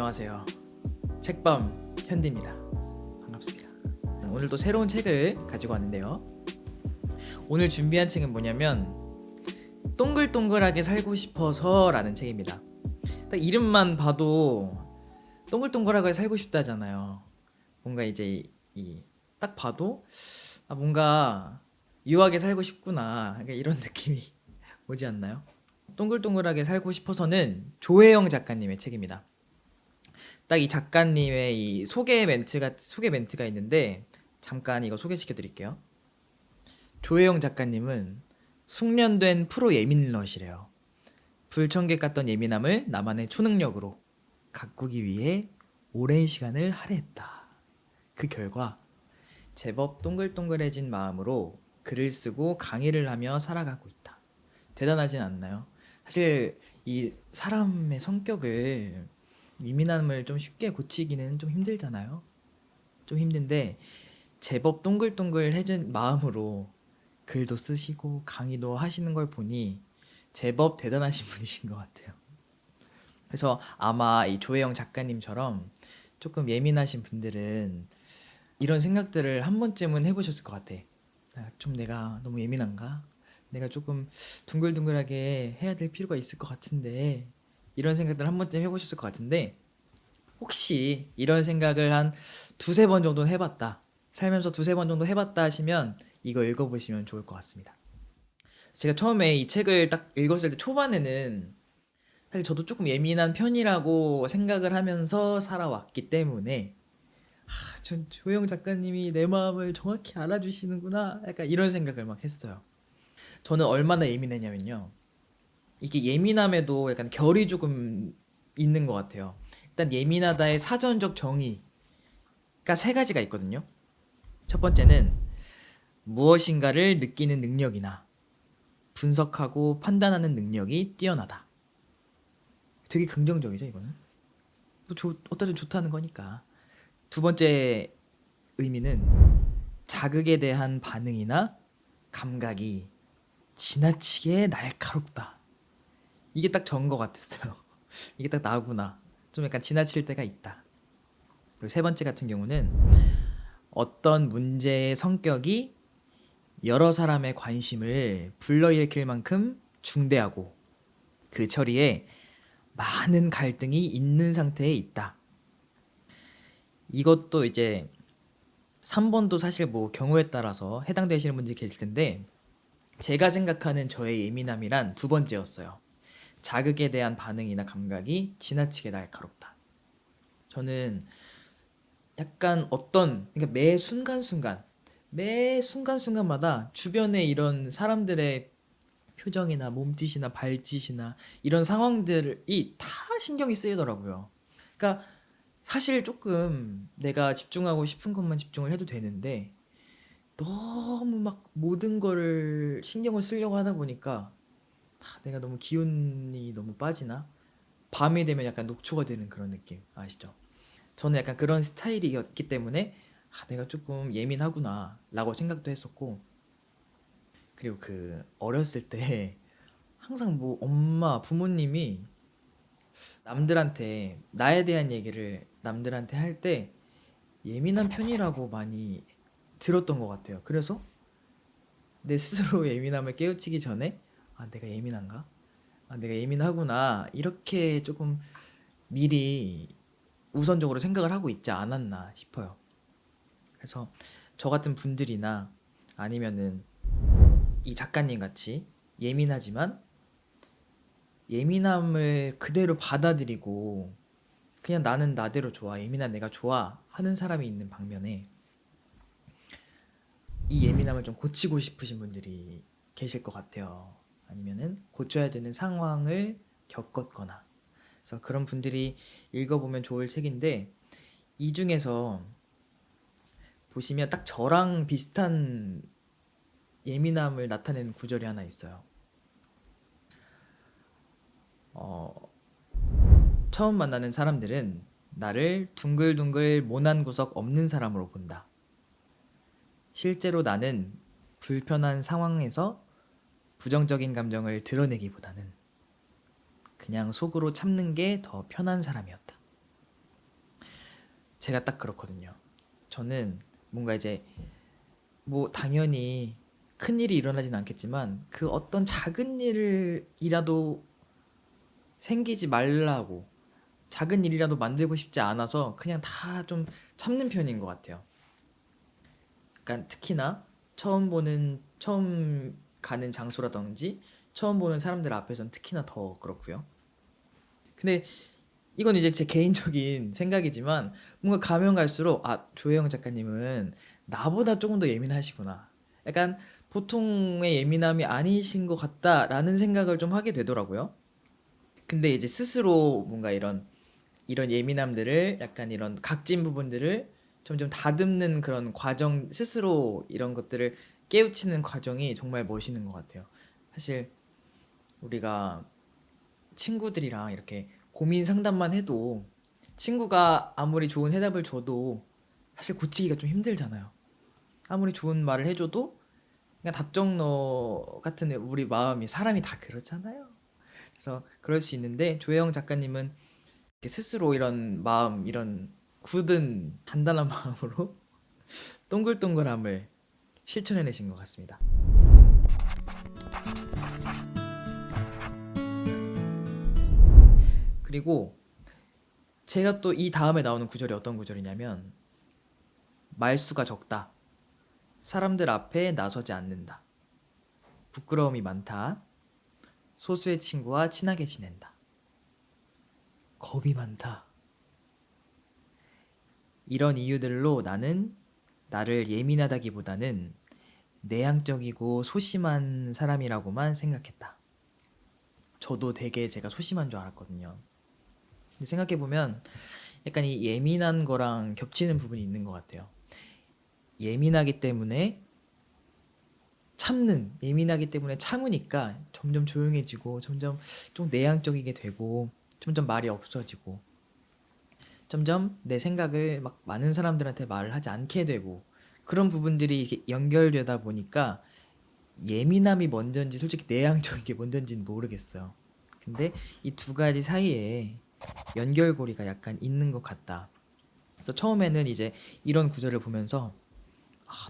안녕하세요. 책밤 현디입니다. 반갑습니다. 오늘도 새로운 책을 가지고 왔는데요. 오늘 준비한 책은 뭐냐면 동글동글하게 살고 싶어서 라는 책입니다. 딱 이름만 봐도 동글동글하게 살고 싶다잖아요. 뭔가 이제 딱 봐도 뭔가 유하게 살고 싶구나, 이런 느낌이 오지 않나요? 동글동글하게 살고 싶어서는 조혜영 작가님의 책입니다. 딱 이 작가님의 이 소개 멘트가 있는데 잠깐 이거 소개시켜 드릴게요. 조혜영 작가님은 숙련된 프로 예민러시래요. 불청객 같던 예민함을 나만의 초능력으로 가꾸기 위해 오랜 시간을 할애했다. 그 결과 제법 동글동글해진 마음으로 글을 쓰고 강의를 하며 살아가고 있다. 대단하진 않나요? 사실 이 사람의 성격을 예민함을 좀 쉽게 고치기는 좀 힘들잖아요. 좀 힘든데 제법 동글동글해진 마음으로 글도 쓰시고 강의도 하시는 걸 보니 제법 대단하신 분이신 것 같아요. 그래서 아마 이 조혜영 작가님처럼 조금 예민하신 분들은 이런 생각들을 한 번쯤은 해보셨을 것 같아. 좀 내가 너무 예민한가? 내가 조금 둥글둥글하게 해야 될 필요가 있을 것 같은데, 이런 생각들 한 번쯤 해보셨을 것 같은데, 혹시 이런 생각을 한 두세 번 정도는 해봤다, 살면서 두세 번 정도 해봤다 하시면 이거 읽어보시면 좋을 것 같습니다. 제가 처음에 이 책을 딱 읽었을 때 초반에는 사실 저도 조금 예민한 편이라고 생각을 하면서 살아왔기 때문에 전 조영 작가님이 내 마음을 정확히 알아주시는구나, 약간 이런 생각을 막 했어요. 저는 얼마나 예민했냐면요, 이게 예민함에도 약간 결이 조금 있는 것 같아요. 일단 예민하다의 사전적 정의가 세 가지가 있거든요. 첫 번째는 무엇인가를 느끼는 능력이나 분석하고 판단하는 능력이 뛰어나다. 되게 긍정적이죠, 이거는. 어따 좀 좋다는 거니까. 두 번째 의미는 자극에 대한 반응이나 감각이 지나치게 날카롭다. 이게 딱 전 것 같았어요. 이게 딱 나구나. 좀 약간 지나칠 때가 있다. 그리고 세 번째 같은 경우는 어떤 문제의 성격이 여러 사람의 관심을 불러일으킬 만큼 중대하고 그 처리에 많은 갈등이 있는 상태에 있다. 이것도 이제 3번도 사실 뭐 경우에 따라서 해당되시는 분들이 계실 텐데, 제가 생각하는 저의 예민함이란 두 번째였어요. 자극에 대한 반응이나 감각이 지나치게 날카롭다. 저는 약간 그러니까 매 순간순간마다 주변에 이런 사람들의 표정이나 몸짓이나 발짓이나 이런 상황들이 다 신경이 쓰이더라고요. 그러니까 사실 조금 내가 집중하고 싶은 것만 집중을 해도 되는데 너무 막 모든 거를 신경을 쓰려고 하다 보니까 내가 너무 기운이 너무 빠지나? 밤이 되면 약간 녹초가 되는 그런 느낌 아시죠? 저는 약간 그런 스타일이었기 때문에 내가 조금 예민하구나 라고 생각도 했었고, 그리고 그 어렸을 때 항상 뭐 엄마 부모님이 남들한테 나에 대한 얘기를 남들한테 할 때 예민한 편이라고 많이 들었던 것 같아요. 그래서 내 스스로 예민함을 깨우치기 전에 내가 예민한가? 내가 예민하구나, 이렇게 조금 미리 우선적으로 생각을 하고 있지 않았나 싶어요. 그래서 저 같은 분들이나 아니면은 이 작가님 같이 예민하지만 예민함을 그대로 받아들이고 그냥 나는 나대로 좋아, 예민한 내가 좋아 하는 사람이 있는 반면에 이 예민함을 좀 고치고 싶으신 분들이 계실 것 같아요. 아니면은 고쳐야 되는 상황을 겪었거나. 그래서 그런 분들이 읽어보면 좋을 책인데, 이 중에서 보시면 딱 저랑 비슷한 예민함을 나타내는 구절이 하나 있어요. 처음 만나는 사람들은 나를 둥글둥글 모난 구석 없는 사람으로 본다. 실제로 나는 불편한 상황에서 부정적인 감정을 드러내기보다는 그냥 속으로 참는 게 더 편한 사람이었다. 제가 딱 그렇거든요. 저는 뭔가 이제 뭐 당연히 큰 일이 일어나진 않겠지만 그 어떤 작은 일이라도 생기지 말라고, 작은 일이라도 만들고 싶지 않아서 그냥 다 좀 참는 편인 것 같아요. 약간 특히나 처음 가는 장소라든지 처음 보는 사람들 앞에서는 특히나 더 그렇고요. 근데 이건 이제 제 개인적인 생각이지만 뭔가 가면 갈수록 조혜영 작가님은 나보다 조금 더 예민하시구나. 약간 보통의 예민함이 아니신 것 같다라는 생각을 좀 하게 되더라고요. 근데 이제 스스로 뭔가 이런 예민함들을, 약간 이런 각진 부분들을 점점 다듬는 그런 과정, 스스로 이런 것들을 깨우치는 과정이 정말 멋있는 것 같아요. 사실 우리가 친구들이랑 이렇게 고민 상담만 해도 친구가 아무리 좋은 해답을 줘도 사실 고치기가 좀 힘들잖아요. 아무리 좋은 말을 해줘도 그냥 답정너 같은 우리 마음이, 사람이 다 그렇잖아요. 그래서 그럴 수 있는데 조혜영 작가님은 이렇게 스스로 이런 마음, 이런 굳은 단단한 마음으로 동글동글함을 실천해내신 것 같습니다. 그리고 제가 또 이 다음에 나오는 구절이 어떤 구절이냐면, 말수가 적다, 사람들 앞에 나서지 않는다, 부끄러움이 많다, 소수의 친구와 친하게 지낸다, 겁이 많다. 이런 이유들로 나는 나를 예민하다기보다는 내향적이고 소심한 사람이라고만 생각했다. 저도 되게 제가 소심한 줄 알았거든요. 근데 생각해보면 약간 이 예민한 거랑 겹치는 부분이 있는 것 같아요. 예민하기 때문에 예민하기 때문에 참으니까 점점 조용해지고, 점점 좀 내향적이게 되고, 점점 말이 없어지고, 점점 내 생각을 막 많은 사람들한테 말을 하지 않게 되고, 그런 부분들이 이렇게 연결되다 보니까 예민함이 먼저인지 솔직히 내향적인 게 먼저인지는 모르겠어요. 근데 이 두 가지 사이에 연결고리가 약간 있는 것 같다. 그래서 처음에는 이제 이런 구절을 보면서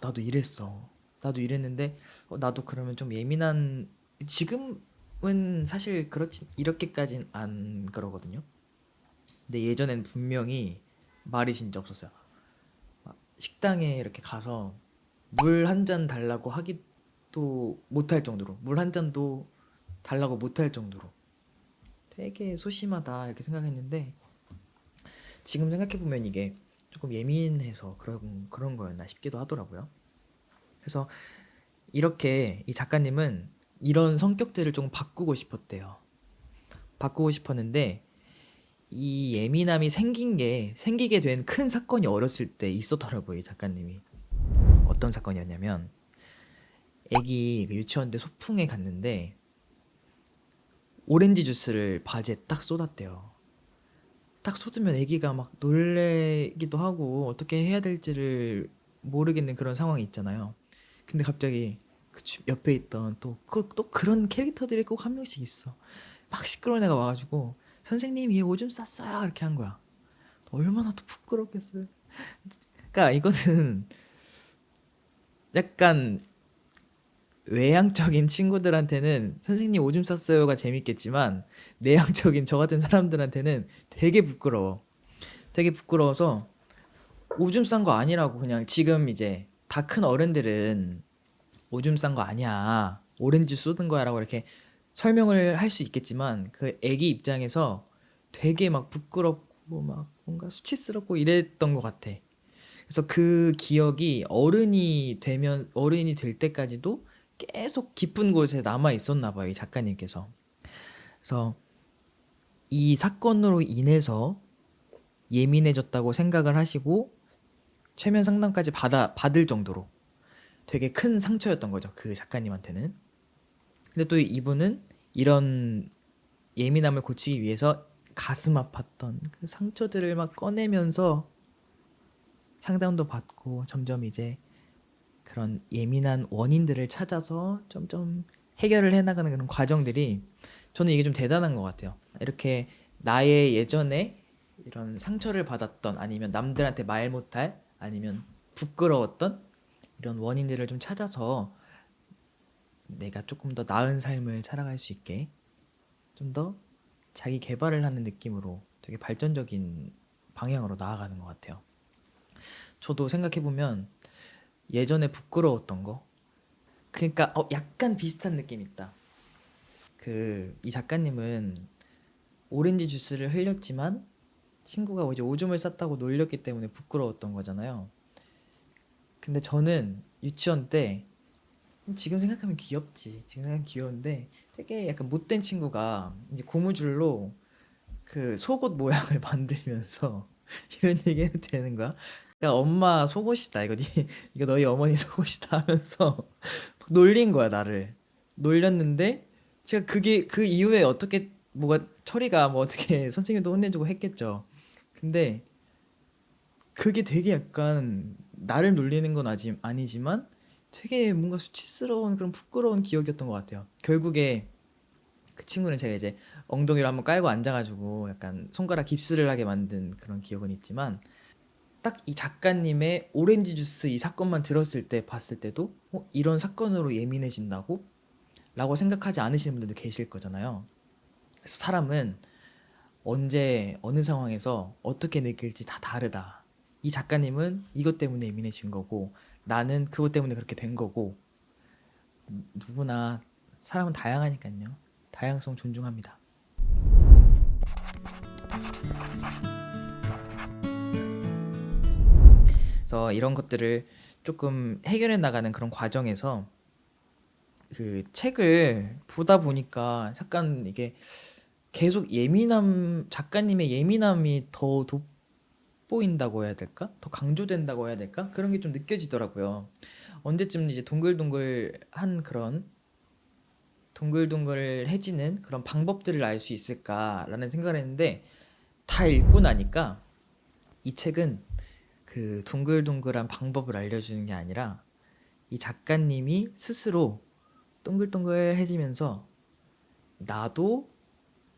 나도 이랬어. 나도 이랬는데 나도 그러면 좀 예민한, 지금은 사실 그렇지 이렇게까진 안 그러거든요. 근데 예전엔 분명히 말이 진짜 없었어요. 막 식당에 이렇게 가서 물 한 잔 달라고 하기도 못할 정도로, 물 한 잔도 달라고 못할 정도로 되게 소심하다 이렇게 생각했는데, 지금 생각해보면 이게 조금 예민해서 그런 거였나 싶기도 하더라고요. 그래서 이렇게 이 작가님은 이런 성격들을 좀 바꾸고 싶었대요. 바꾸고 싶었는데 이 예민함이 생기게 된 큰 사건이 어렸을 때 있었더라고요, 이 작가님이. 어떤 사건이었냐면, 애기 그 유치원대 소풍에 갔는데 오렌지 주스를 바지에 딱 쏟았대요. 딱 쏟으면 애기가 막 놀래기도 하고 어떻게 해야 될지를 모르겠는 그런 상황이 있잖아요. 근데 갑자기 옆에 있던 또 그런 캐릭터들이 꼭 한 명씩 있어. 막 시끄러운 애가 와가지고 선생님 얘 오줌 쌌어요 이렇게 한 거야. 얼마나 또 부끄럽겠어요. 그러니까 이거는 약간 외향적인 친구들한테는 선생님 오줌 쌌어요가 재밌겠지만, 내향적인 저 같은 사람들한테는 되게 부끄러워. 되게 부끄러워서 오줌 싼 거 아니라고, 그냥 지금 이제 다 큰 어른들은 오줌 싼 거 아니야, 오렌지 쏟은 거야라고 이렇게 설명을 할 수 있겠지만, 그 애기 입장에서 되게 막 부끄럽고 막 뭔가 수치스럽고 이랬던 것 같아. 그래서 그 기억이 어른이 될 때까지도 계속 깊은 곳에 남아 있었나 봐요, 이 작가님께서. 그래서 이 사건으로 인해서 예민해졌다고 생각을 하시고 최면 상담까지 받을 정도로 되게 큰 상처였던 거죠, 그 작가님한테는. 근데 또 이분은 이런 예민함을 고치기 위해서 가슴 아팠던 그 상처들을 막 꺼내면서 상담도 받고, 점점 이제 그런 예민한 원인들을 찾아서 점점 해결을 해나가는 그런 과정들이, 저는 이게 좀 대단한 것 같아요. 이렇게 나의 예전에 이런 상처를 받았던 아니면 남들한테 말 못할 아니면 부끄러웠던 이런 원인들을 좀 찾아서 내가 조금 더 나은 삶을 살아갈 수 있게 좀 더 자기 개발을 하는 느낌으로 되게 발전적인 방향으로 나아가는 것 같아요. 저도 생각해보면 예전에 부끄러웠던 거, 그러니까 약간 비슷한 느낌 있다. 이 작가님은 오렌지 주스를 흘렸지만 친구가 이제 오줌을 쌌다고 놀렸기 때문에 부끄러웠던 거잖아요. 근데 저는 유치원 때, 지금 생각하면 귀엽지. 지금 생각하면 귀여운데 되게 약간 못된 친구가 이제 고무줄로 그 속옷 모양을 만들면서 이런 얘기 해도 되는 거야? 그러니까 엄마 속옷이다. 이거 너희 어머니 속옷이다 하면서 막 놀린 거야, 나를. 놀렸는데 제가 그게 그 이후에 어떻게 뭐가 처리가 뭐 어떻게 선생님도 혼내주고 했겠죠. 근데 그게 되게 약간 나를 놀리는 건 아니지만 되게 뭔가 수치스러운 그런 부끄러운 기억이었던 것 같아요. 결국에 그 친구는 제가 이제 엉덩이로 한번 깔고 앉아가지고 약간 손가락 깁스를 하게 만든 그런 기억은 있지만 딱 이 작가님의 오렌지 주스 이 사건만 들었을 때 봤을 때도 이런 사건으로 예민해진다고? 라고 생각하지 않으시는 분들도 계실 거잖아요. 그래서 사람은 언제 어느 상황에서 어떻게 느낄지 다 다르다. 이 작가님은 이것 때문에 예민해진 거고 나는 그것 때문에 그렇게 된 거고 누구나 사람은 다양하니까요. 다양성 존중합니다. 그래서 이런 것들을 조금 해결해 나가는 그런 과정에서 그 책을 보다 보니까 약간 이게 계속 작가님의 예민함이 더 돋보인다고 해야 될까? 더 강조된다고 해야 될까? 그런 게 좀 느껴지더라고요. 언제쯤 이제 동글동글해지는 그런 방법들을 알 수 있을까라는 생각을 했는데 다 읽고 나니까 이 책은 그 동글동글한 방법을 알려주는 게 아니라 이 작가님이 스스로 동글동글해지면서 나도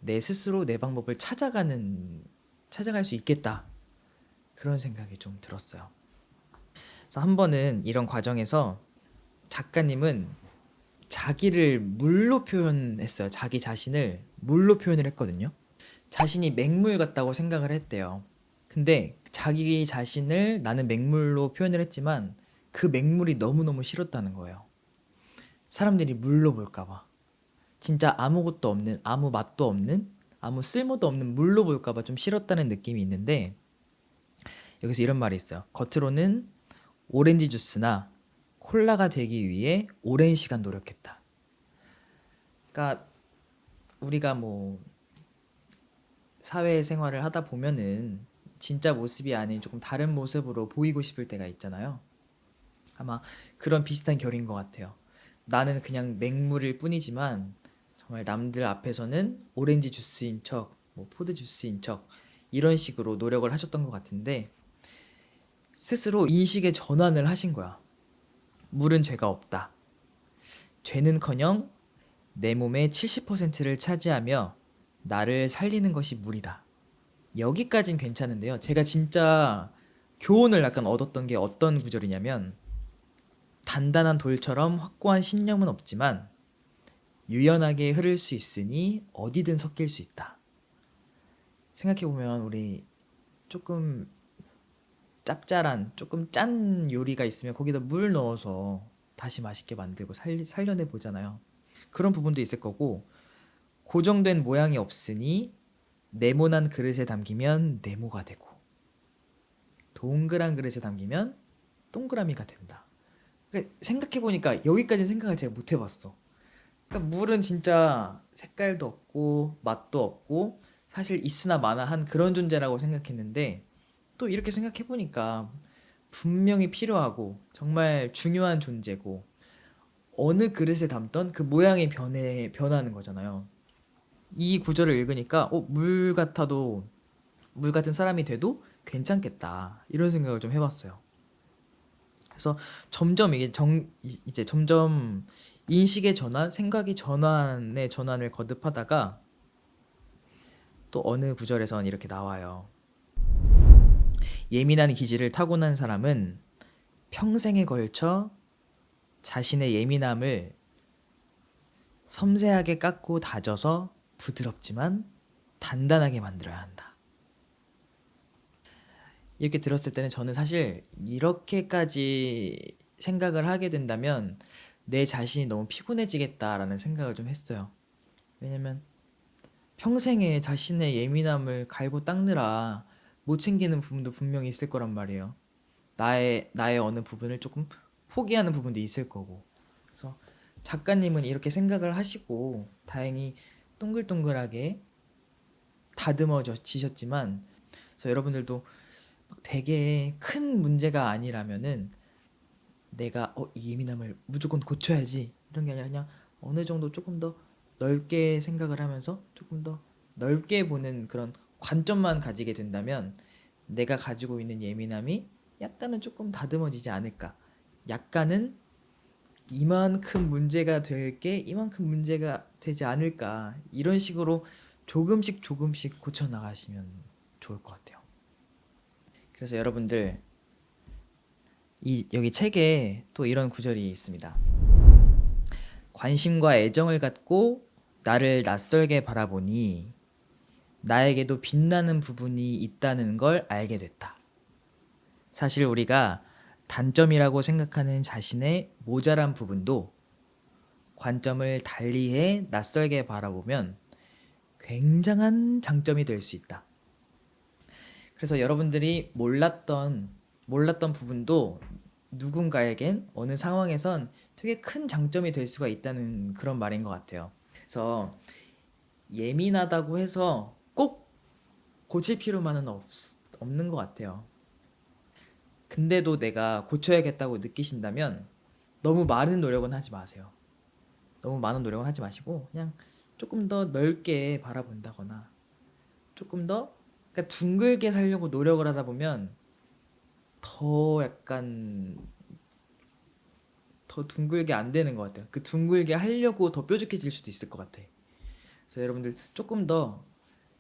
내 스스로 내 방법을 찾아갈 수 있겠다. 그런 생각이 좀 들었어요. 그래서 한 번은 이런 과정에서 작가님은 자기를 물로 표현했어요. 자기 자신을 물로 표현을 했거든요. 자신이 맹물 같다고 생각을 했대요. 근데 자기 자신을 나는 맹물로 표현을 했지만 그 맹물이 너무너무 싫었다는 거예요. 사람들이 물로 볼까봐. 진짜 아무것도 없는, 아무 맛도 없는, 아무 쓸모도 없는 물로 볼까봐 좀 싫었다는 느낌이 있는데 여기서 이런 말이 있어요. 겉으로는 오렌지 주스나 콜라가 되기 위해 오랜 시간 노력했다. 그러니까 우리가 뭐 사회생활을 하다 보면은 진짜 모습이 아닌 조금 다른 모습으로 보이고 싶을 때가 있잖아요. 아마 그런 비슷한 결인 것 같아요. 나는 그냥 맹물일 뿐이지만 정말 남들 앞에서는 오렌지 주스인 척, 뭐 포도 주스인 척 이런 식으로 노력을 하셨던 것 같은데 스스로 인식의 전환을 하신 거야. 물은 죄가 없다. 죄는커녕 내 몸의 70%를 차지하며 나를 살리는 것이 물이다. 여기까진 괜찮은데요. 제가 진짜 교훈을 약간 얻었던 게 어떤 구절이냐면 단단한 돌처럼 확고한 신념은 없지만 유연하게 흐를 수 있으니 어디든 섞일 수 있다. 생각해보면 우리 조금 짭짤한 조금 짠 요리가 있으면 거기다 물 넣어서 다시 맛있게 만들고 살려내 보잖아요. 그런 부분도 있을 거고 고정된 모양이 없으니 네모난 그릇에 담기면 네모가 되고 동그란 그릇에 담기면 동그라미가 된다. 그러니까 생각해보니까 여기까지 생각을 제가 못 해봤어. 그러니까 물은 진짜 색깔도 없고 맛도 없고 사실 있으나 마나한 그런 존재라고 생각했는데 또 이렇게 생각해보니까 분명히 필요하고 정말 중요한 존재고 어느 그릇에 담던 그 모양이 변하는 거잖아요. 이 구절을 읽으니까 물 같은 사람이 돼도 괜찮겠다 이런 생각을 좀 해봤어요. 그래서 점점 이제 점점 인식의 전환, 생각의 전환의 전환을 거듭하다가 또 어느 구절에선 이렇게 나와요. 예민한 기질을 타고난 사람은 평생에 걸쳐 자신의 예민함을 섬세하게 깎고 다져서 부드럽지만 단단하게 만들어야 한다. 이렇게 들었을 때는 저는 사실 이렇게까지 생각을 하게 된다면 내 자신이 너무 피곤해지겠다라는 생각을 좀 했어요. 왜냐면 평생에 자신의 예민함을 갈고 닦느라 못 챙기는 부분도 분명히 있을 거란 말이에요. 나의 어느 부분을 조금 포기하는 부분도 있을 거고. 그래서 작가님은 이렇게 생각을 하시고 다행히 동글동글하게 다듬어지셨지만, 그래서 여러분들도 막 되게 큰 문제가 아니라면은 내가 이 예민함을 무조건 고쳐야지 이런 게 아니라 그냥 어느 정도 조금 더 넓게 생각을 하면서 조금 더 넓게 보는 그런 관점만 가지게 된다면 내가 가지고 있는 예민함이 약간은 조금 다듬어지지 않을까. 약간은 이만큼 문제가 될 게 이만큼 문제가 되지 않을까. 이런 식으로 조금씩 조금씩 고쳐 나가시면 좋을 것 같아요. 그래서 여러분들 여기 책에 또 이런 구절이 있습니다. 관심과 애정을 갖고 나를 낯설게 바라보니 나에게도 빛나는 부분이 있다는 걸 알게 됐다. 사실 우리가 단점이라고 생각하는 자신의 모자란 부분도 관점을 달리해 낯설게 바라보면 굉장한 장점이 될 수 있다. 그래서 여러분들이 몰랐던 부분도 누군가에겐 어느 상황에선 되게 큰 장점이 될 수가 있다는 그런 말인 것 같아요. 그래서 예민하다고 해서 꼭 고칠 필요만은 없는 것 같아요. 근데도 내가 고쳐야겠다고 느끼신다면 너무 많은 노력은 하지 마세요. 너무 많은 노력은 하지 마시고 그냥 조금 더 넓게 바라본다거나 조금 더 그러니까 둥글게 살려고 노력을 하다 보면 더 약간 더 둥글게 안 되는 것 같아요. 그 둥글게 하려고 더 뾰족해질 수도 있을 것 같아. 그래서 여러분들 조금 더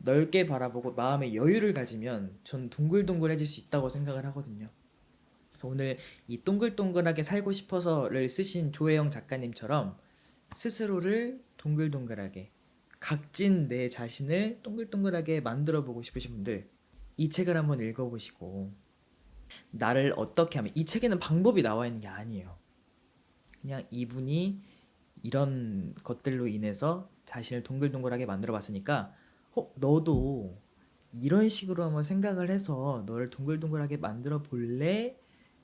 넓게 바라보고 마음의 여유를 가지면 전 동글동글해질 수 있다고 생각을 하거든요. 그래서 오늘 이 동글동글하게 살고 싶어서를 쓰신 조혜영 작가님처럼 스스로를 동글동글하게 각진 내 자신을 동글동글하게 만들어 보고 싶으신 분들 이 책을 한번 읽어보시고 나를 어떻게 하면 이 책에는 방법이 나와 있는 게 아니에요. 그냥 이분이 이런 것들로 인해서 자신을 동글동글하게 만들어 봤으니까 너도 이런 식으로 한번 생각을 해서 너를 동글동글하게 만들어 볼래?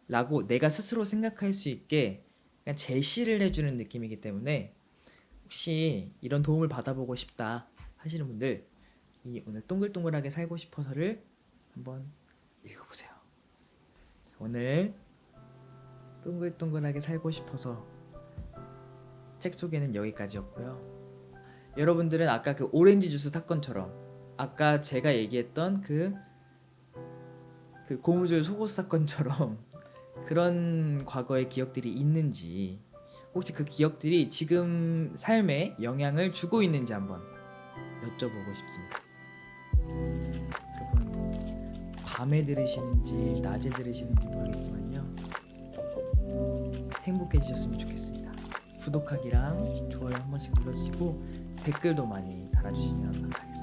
라고 내가 스스로 생각할 수 있게 그냥 제시를 해주는 느낌이기 때문에 혹시 이런 도움을 받아보고 싶다 하시는 분들 이 오늘 동글동글하게 살고 싶어서를 한번 읽어보세요. 자, 오늘 동글동글하게 살고 싶어서 책 소개는 여기까지였고요. 여러분들은 아까 그 오렌지 주스 사건처럼 아까 제가 얘기했던 그 고무줄 속옷 사건처럼 그런 과거의 기억들이 있는지 혹시 그 기억들이 지금 삶에 영향을 주고 있는지 한번 여쭤보고 싶습니다. 여러분 밤에 들으시는지 낮에 들으시는지 모르겠지만요 행복해지셨으면 좋겠습니다. 구독하기랑 좋아요 한 번씩 눌러주시고 댓글도 많이 달아주시면 감사하겠습니다.